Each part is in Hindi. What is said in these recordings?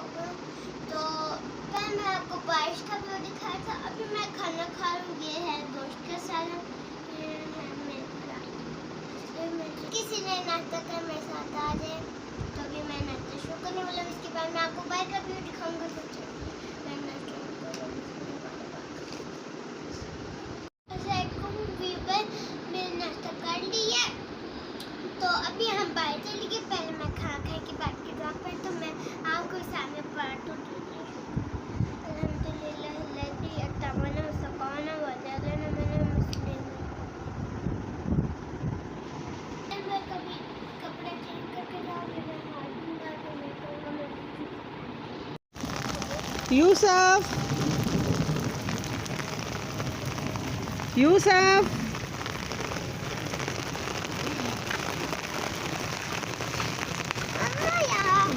तो पहले मैं आपको बारिश का व्यू दिखाया था। अभी मैं खाना खा रही हूँ। ये है गोश्त का सालन, ये है मेरा। किसी ने नाश्ता कर मेरे साथ आ जाए तो अभी मैं नाश्ता शुरू करने वाला हूँ। इसके बाद मैं आपको बाहर का व्यू दिखाऊंगा। मैंने नाश्ता कर लिया तो अभी हम बाहर चले गए। पहले मैं खाने की बात की वहाँ पर तो मैं आपको सामने पार्ट यूसुफ, यूसुफ,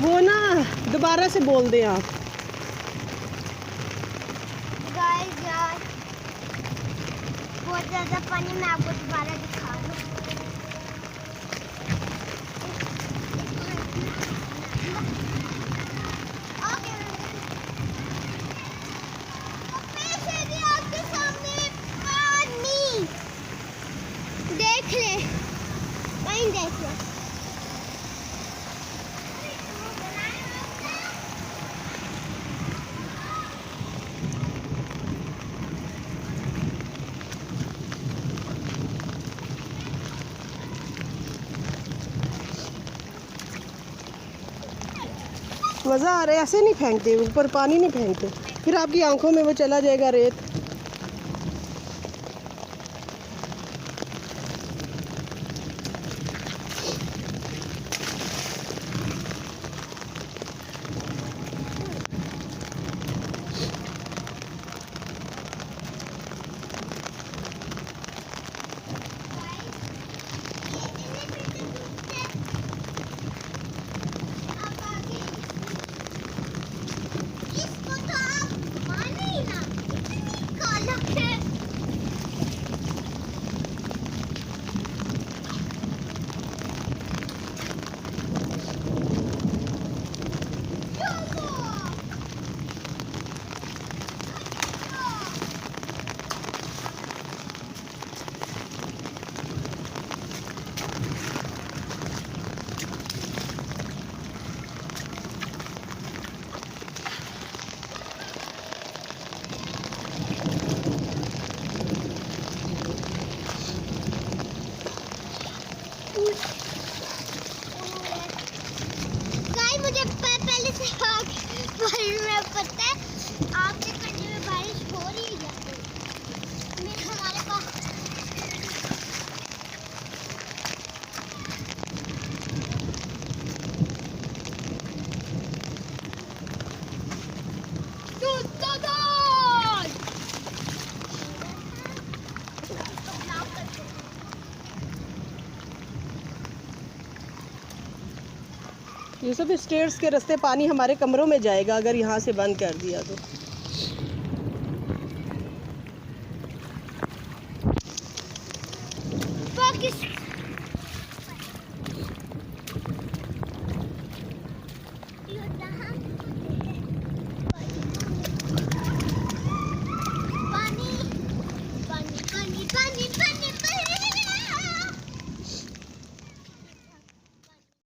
वो ना दोबारा से बोल दें आप। बहुत ज़्यादा पानी मैं आपको दोबारा दिखा दूँ। आपके सामने पानी देख ले, वहीं देख ले। मज़ा आ रहा है। ऐसे नहीं फेंकते, ऊपर पानी नहीं फेंकते, फिर आपकी आंखों में वो चला जाएगा रेत। मुझे पहले से में पता है आपके कंट्री में बारिश हो रही है। हमारे पास यूसुफ, स्टेयर्स के रास्ते पानी हमारे कमरों में जाएगा अगर यहाँ से बंद कर दिया तो।